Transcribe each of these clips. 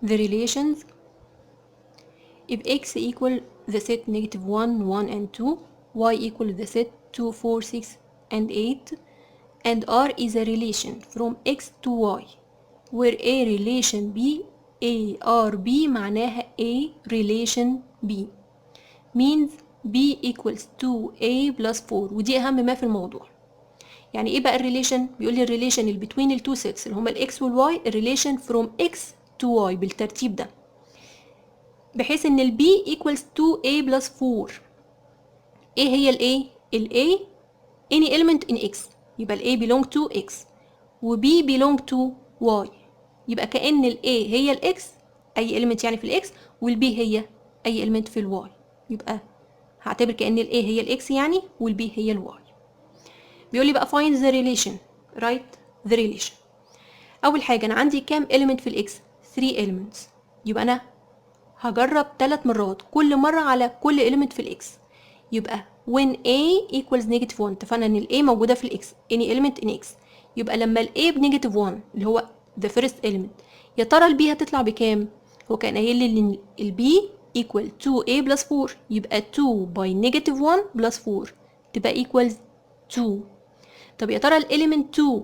the relations if x equal the set negative 1, 1 and 2, y equal the set 2, 4, 6 and 8, and R is a relation from x to y where A relation B A R B معناها A relation B means B equals 2A plus 4 ودي أهم ما في الموضوع. يعني إيه بقى الريليشن؟ بيقول لي الريليشن اللي between التو sets اللي هما الإكس والواي الريليشن from x to y بالترتيب ده بحيث إن ال B equals 2A plus 4. إيه هي ال A؟ ال A any element in x يبقى ال A belong to x و B belong to y يبقى كأن ال A هي ال x أي element يعني في ال x وال B هي أي element في ال y يبقى هعتبر كأن ال A هي ال x يعني وال B هي ال y. بيقول لي بقى find the relation write the relation. أول حاجة أنا عندي كام element في ال x 3 elements يبقى أنا هجرب 3 مرات كل مرة على كل element في ال x يبقى when a equals negative 1 اتفقنا ان ال a موجودة في ال x any element in x يبقى لما ال a بنيجاتيف 1 اللي هو the first element يا ترى ال b هتطلع بكام؟ هو كان قايل لي ان ال b equal 2a plus 4 يبقى 2 by negative 1 plus 4 تبقى equals 2. طب يا ترى ال element 2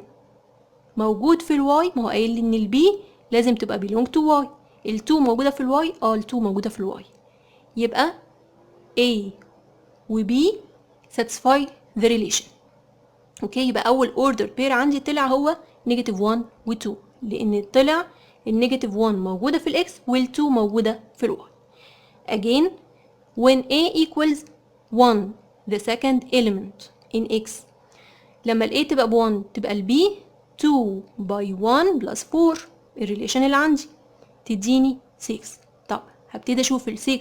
موجود في ال y؟ ما هو قايل لي ان ال b لازم تبقى belong to y ال 2 موجودة في ال y ال 2 موجودة في ال y يبقى a و B satisfy the relation. اوكي يبقى اول order pair عندي طلع هو negative 1 و 2 لان طلع النيجاتيف 1 موجودة في الاكس وال 2 موجودة في الواي. again when A equals 1 the second element in x لما ال A تبقى ب 1 تبقى ال B 2 by 1 plus 4 الريليشن اللي عندي تديني 6. طب هبتدي اشوف ال 6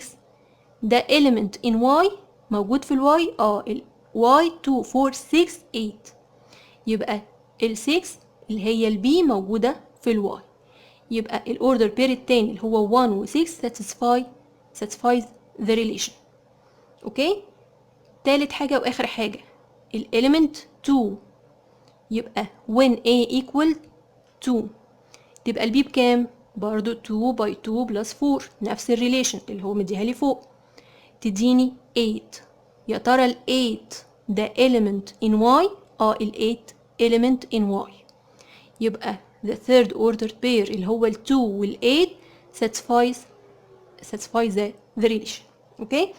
ده element in y موجود في الواي ال y 2 4 6 8 يبقى ال 6 اللي هي ال b موجودة في الواي يبقى الاوردر بير التاني اللي هو 1 و 6 satisfies the relation. اوكي تالت حاجة واخر حاجة element 2 يبقى when a equal 2 تبقى ال b بكام؟ برضو 2 by 2 plus 4 نفس الريليشن اللي هو مديها لي فوق تديني 8. يا ترى ال 8 ده element in y ال 8 element in y يبقى the third ordered pair اللي هو ال 2 وال 8 satisfies the relation. اوكي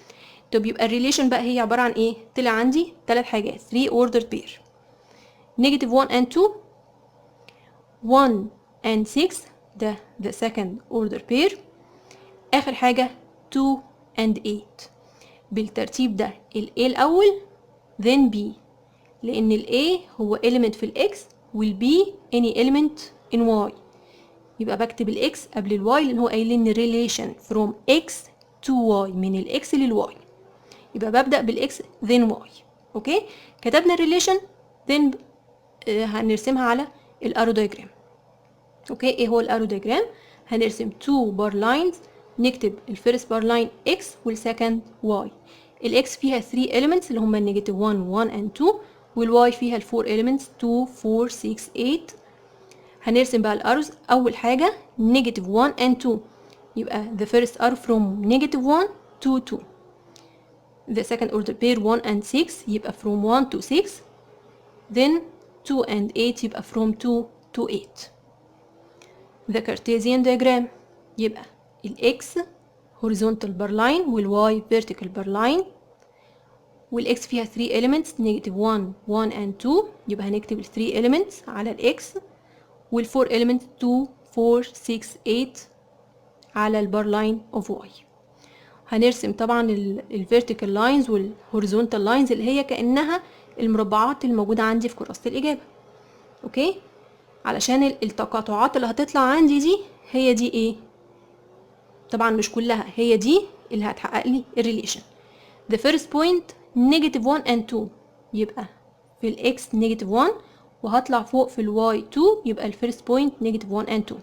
طب يبقى الريليشن بقى هي عبارة عن ايه؟ طلع عندي 3 حاجات 3 ordered pair negative 1 and 2 1 and 6 ده the second ordered pair آخر حاجة 2 and 8 بالترتيب ده ال A الأول then B لأن ال A هو element في ال X وال B any element in Y يبقى بكتب ال X قبل ال Y لأن هو قايل لي relation from X to Y من ال X لل Y يبقى ببدأ بال X then Y. أوكي كتبنا relation then هنرسمها على الارو دايجرام. أوكي إيه هو الارو دايجرام؟ هنرسم 2 بار لاينز نكتب الفيرست بار لاين x والسكند y. الاكس فيها 3 elements اللي هما النيجاتيف 1 1 and 2 والواي فيها ال 4 elements 2 4 6 8. هنرسم بقى الاروز اول حاجه نيجاتيف 1 and 2 يبقى the first arrow from negative 1 to 2 the second order pair 1 and 6 يبقى from 1 to 6 then 2 and 8 يبقى from 2 to 8. the Cartesian diagram يبقى الإكس horizontal bar line والواي vertical bar line والإكس فيها 3 elements negative 1 1 and 2 يبقى هنكتب ال 3 elements على الإكس وال 4 elements 2 4 6 8 على البار لاين of y. هنرسم طبعا ال vertical lines وال horizontal lines اللي هي كأنها المربعات الموجودة عندي في كراسة الإجابة. أوكي علشان التقاطعات اللي هتطلع عندي دي هي دي إيه؟ طبعا مش كلها هي دي اللي هتحقق لي الريليشن. the first point negative 1 and 2 يبقى في الاكس negative 1 وهطلع فوق في الواي 2 يبقى الفيرست بوينت negative 1 and 2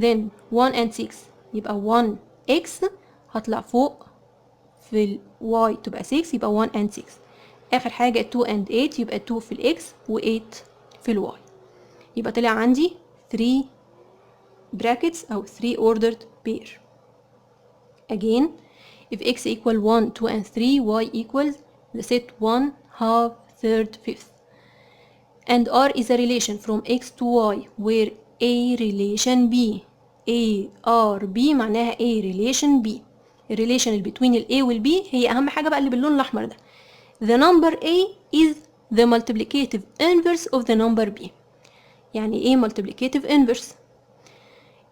then 1 and 6 يبقى 1 x هطلع فوق في الواي تبقى 6 يبقى 1 and 6 اخر حاجة 2 and 8 يبقى 2 في الاكس و 8 في الواي يبقى طلع عندي 3 brackets أو 3 ordered pair. Again, if x equal 1, 2 and 3, y equals the set 1, half, third, fifth. And R is a relation from x to y where A relation B. A R B معناها A relation B. الريليشن اللي between ال A وال B هي أهم حاجة بقى اللي باللون الأحمر ده. The number A is the multiplicative inverse of the number B. يعني إيه multiplicative inverse؟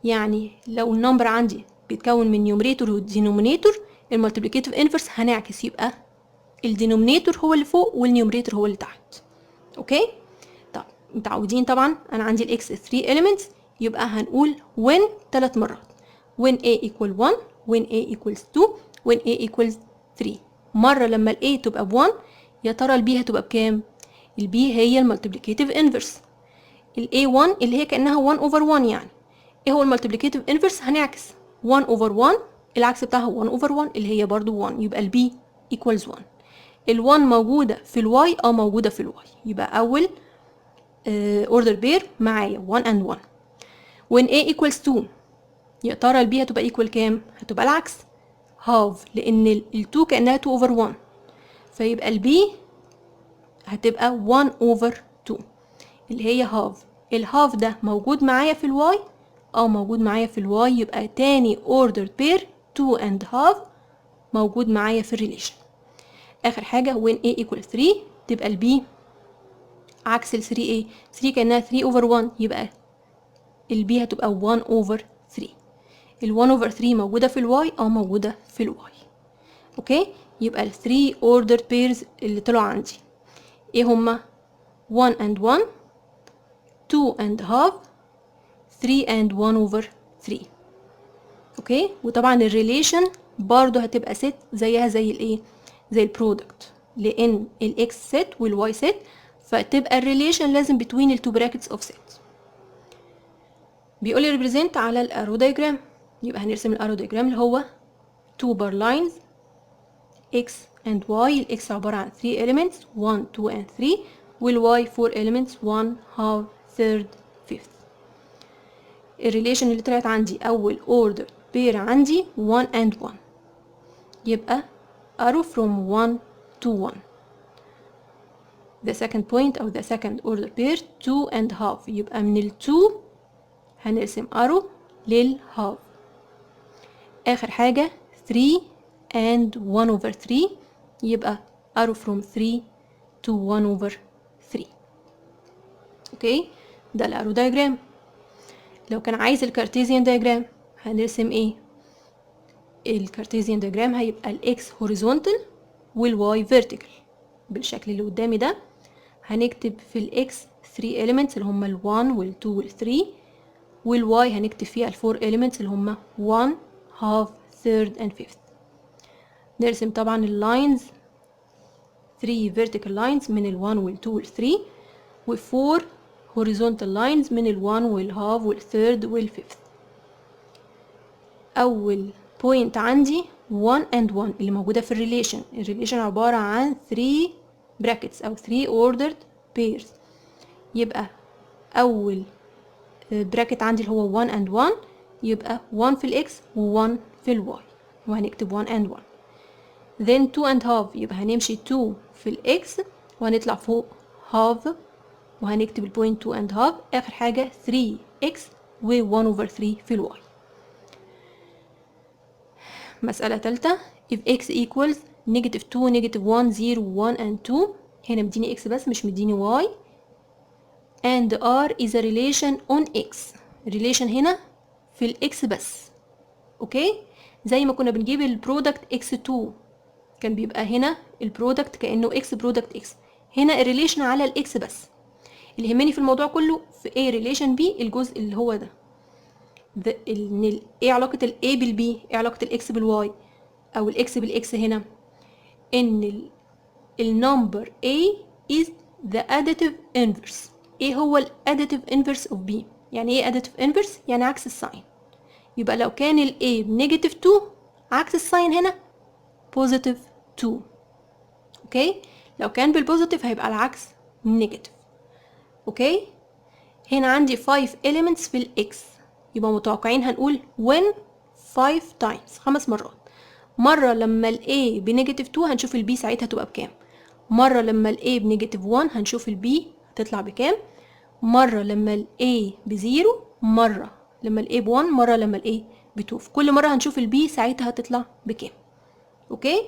يعني لو النمبر عندي بيتكون من نيومريتور ودينومينيتور، المالتيبليكيتيف انفرس هنعكس، يبقى الدينومينيتور هو اللي فوق والنيومريتور هو اللي تحت. اوكي، طب متعودين طبعا انا عندي الاكس 3 elements، يبقى هنقول when 3 مرات، when a equal 1 when a equals 2 when a equals 3. مره لما ال a تبقى ب1 يا ترى ال b هتبقى بكام؟ ال b هي المالتيبليكيتيف انفرس. ال a1 اللي هي كانها 1 over 1. يعني ايه هو المالتيبليكيتيف انفرس؟ هنعكس 1 over 1 العكس بتاعها 1 over 1 اللي هي برضو 1، يبقى ال b equals 1. ال 1 موجودة في الواي، موجودة في الواي، يبقى أول order pair معايا 1 and 1. when a equals 2 يا ترى ال b هتبقى equal كام؟ هتبقى العكس half، لأن ال 2 كأنها 2 over 1، فيبقى ال b هتبقى 1 over 2 اللي هي half. الهاف ده موجود معايا في الواي، موجود معايا في الواي، يبقى تاني order pair 2 and half موجود معايا في الريليشن. اخر حاجه when a equal 3 تبقى ال b عكس ال 3a، 3 كانها 3 over 1، يبقى ال b هتبقى 1 over 3. ال 1 over 3 موجوده في الواي، موجوده في الواي. اوكي، يبقى ال 3 ordered pairs اللي طلعوا عندي ايه هما؟ 1 and 1 2 and half 3 and 1 over 3. اوكي، وطبعا الريليشن برضو هتبقى ست زيها زي الايه؟ زي البرودكت، لان الاكس ست والواي ست، فتبقى الريليشن لازم between التو براكتس اوف ست. بيقول لي represent على الارو دايجرام، يبقى هنرسم الارو دايجرام اللي هو 2 بار لاينز x and y. الاكس عبارة عن 3 elements 1 2 and 3، والواي 4 elements 1 half third fifth. الريليشن اللي طلعت عندي اول order pair عندي 1 and 1، يبقى arrow from 1 to 1. the second point أو the second order pair 2 and half، يبقى من ال 2 هنرسم arrow لل half. آخر حاجة 3 and 1 over 3، يبقى arrow from 3 to 1 over 3. اوكي، ده الارو دايجرام. لو كان عايز الكارتيزيان دايجرام هنرسم ايه؟ الكارتيزيان دايجرام هيبقى الاكس هوريزونتال والواي فيرتيكال بالشكل اللي قدامي ده. هنكتب في الاكس 3 elements اللي هما ال1 وال2 وال3، والواي هنكتب فيها ال4 elements اللي هما 1 half third and fifth. نرسم طبعا اللاينز 3 vertical lines من ال1 وال2 وال3، و4 horizontal lines من ال1 والhalf والthird والfifth. أول point عندي 1 and 1 اللي موجودة في الريليشن. الريليشن عبارة عن 3 brackets أو 3 ordered pairs، يبقى أول bracket عندي اللي هو 1 and 1، يبقى 1 في الإكس و1 في الواي، وهنكتب 1 and 1. then 2 and half، يبقى هنمشي 2 في الإكس وهنطلع فوق half وهنكتب البوينت 2 and half. آخر حاجة 3x و 1 over 3 في الواي. مسألة تالتة if x equals negative 2 negative 1 0 1 and 2، هنا مديني x بس مش مديني y، and r is a relation on x. relation هنا في الاكس بس. اوكي، زي ما كنا بنجيب البرودكت x2 كان بيبقى هنا البرودكت كأنه x برودكت x، هنا الريليشن على الاكس بس. اللي يهمني في الموضوع كله في A relation B الجزء اللي هو ده، ان ايه علاقة ال A بال B، ايه علاقة ال X بال Y او ال X بال X هنا، ان ال number A is the additive inverse. ايه هو ال additive inverse of B؟ يعني ايه additive inverse؟ يعني عكس الساين. يبقى لو كان ال A negative 2 عكس الساين هنا positive 2. اوكي، لو كان بالبوزيتيف هيبقى العكس negative. اوكي، هنا عندي 5 elements في الاكس، يبقى متوقعين هنقول when 5 times 5 مرات. مرة لما ال A بنيجاتيف 2 هنشوف ال B ساعتها تبقى بكام. مرة لما ال A بنيجاتيف 1 هنشوف ال B هتطلع بكام. مرة لما ال A بزيرو، مرة لما ال A ب1، مرة لما ال A ب2. في كل مرة هنشوف ال B ساعتها هتطلع بكام. اوكي،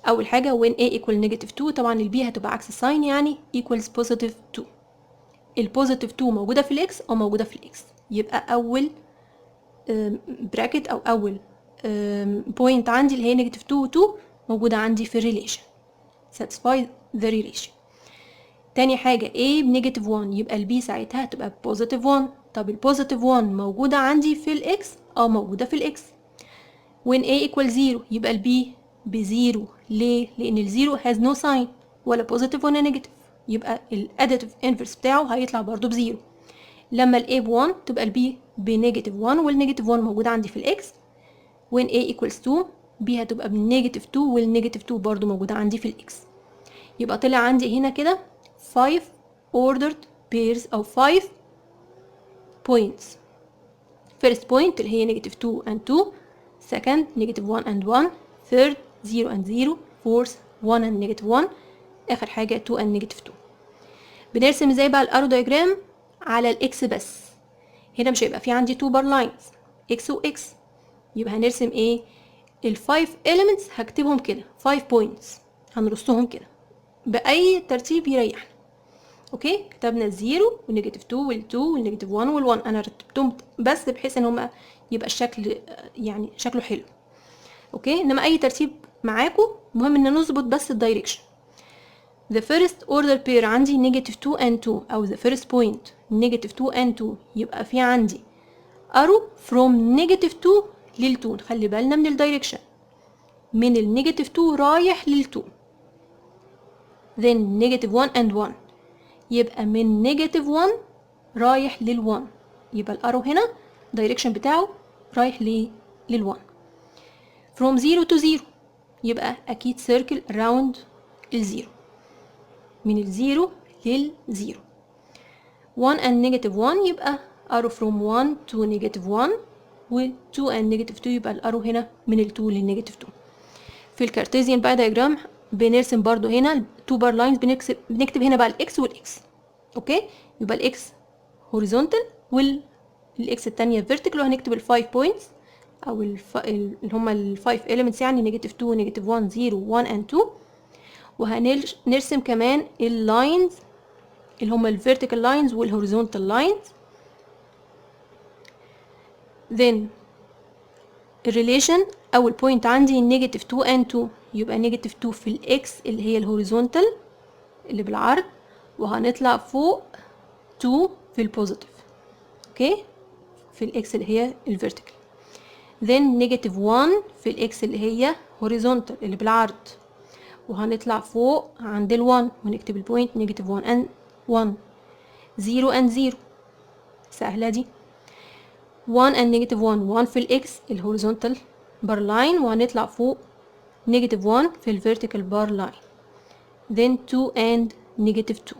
أول حاجة when A equal negative 2، طبعا ال B هتبقى عكس الساين يعني equals positive 2. البوزيتيف 2 موجودة في الإكس أو موجودة في الإكس، يبقى أول براكت أو أول بوينت عندي اللي هي نيجاتيف 2 و 2 موجودة عندي في الريليشن. satisfy the relation. تاني حاجة A بنيجاتيف 1، يبقى ال B ساعتها هتبقى بوزيتيف 1. طب البوزيتيف 1 موجودة عندي في الإكس أو موجودة في الإكس. when A equal 0 يبقى ال B بزيرو. ليه؟ لأن الزيرو has no sign، ولا بوزيتيف ولا نيجاتيف، يبقى الاديتيف انفرس بتاعه هيطلع برضو بزيرو. لما ال A ب1 تبقى ال B بنيجاتيف 1، والنيجاتيف 1 موجود عندي في الإكس. when A equals 2 B هتبقى بنيجاتيف 2، والنيجاتيف 2 برضو موجودة عندي في الإكس. يبقى طلع عندي هنا كده 5 ordered pairs أو 5 points. first point اللي هي negative 2 and 2، second negative 1 and 1، third 0 and 0، fourth 1 and negative 1، آخر حاجة 2 and negative 2. بنرسم ازاي بقى الارو دايجرام على الاكس بس. هنا مش هيبقى في عندي 2 بار لاينز اكس واكس، يبقى هنرسم ايه؟ ال5 elements هكتبهم كده 5 points، هنرصهم كده بأي ترتيب يريحنا. اوكي، كتبنا الزيرو والنيجاتيف 2 وال2 والنيجاتيف 1 وال1، انا رتبتهم بس بحيث ان هما يبقى الشكل يعني شكله حلو. اوكي، انما اي ترتيب معاكم، مهم ان نظبط بس الدايركشن. the first order pair عندي negative 2 and 2، او the first point negative 2 and 2، يبقى في عندي arrow from negative 2 لل2. نخلي بالنا من الدايركشن، من النيجاتيف 2 رايح لل2. then negative 1 and 1، يبقى من نيجاتيف 1 رايح لل1، يبقى الارو هنا الدايركشن بتاعه رايح لل1. from 0 to 0، يبقى اكيد circle around الزيرو، من الزيرو للزيرو. 1 and negative 1 يبقى arrow from 1 to negative 1، و 2 and negative 2 يبقى الارو هنا من ال 2 للنيجاتيف 2. في الكارتيزيان بقى دايجرام بنرسم برضو هنا 2 بار لاينز، بنكتب هنا بقى الاكس والاكس. اوكي، يبقى الاكس هوريزونتال والاكس التانية فيرتيكال، وهنكتب ال5 بوينتس او اللي هما ال5 elements يعني نيجاتيف 2 نيجاتيف 1 0 1 and 2. وهنرسم كمان اللاينز اللي هما الفيرتيكال لاينز والهوريزونتال لاينز. then الريليشن اول بوينت عندي نيجاتيف 2 and 2، يبقى نيجاتيف 2 في الاكس اللي هي الهوريزونتال اللي بالعرض، وهنطلع فوق 2 في البوزيتيف. اوكي، في الاكس اللي هي الفيرتيكال. then نيجاتيف 1 في الاكس اللي هي هوريزونتال اللي بالعرض، وهنطلع فوق عند ال1 ونكتب البوينت نيجاتيف 1 and 1. 0 and 0 سهلة دي. 1 and negative 1، 1 في الاكس الهوريزونتال بار لاين، وهنطلع فوق نيجاتيف 1 في الفيرتيكال بار لاين. then 2 and negative 2.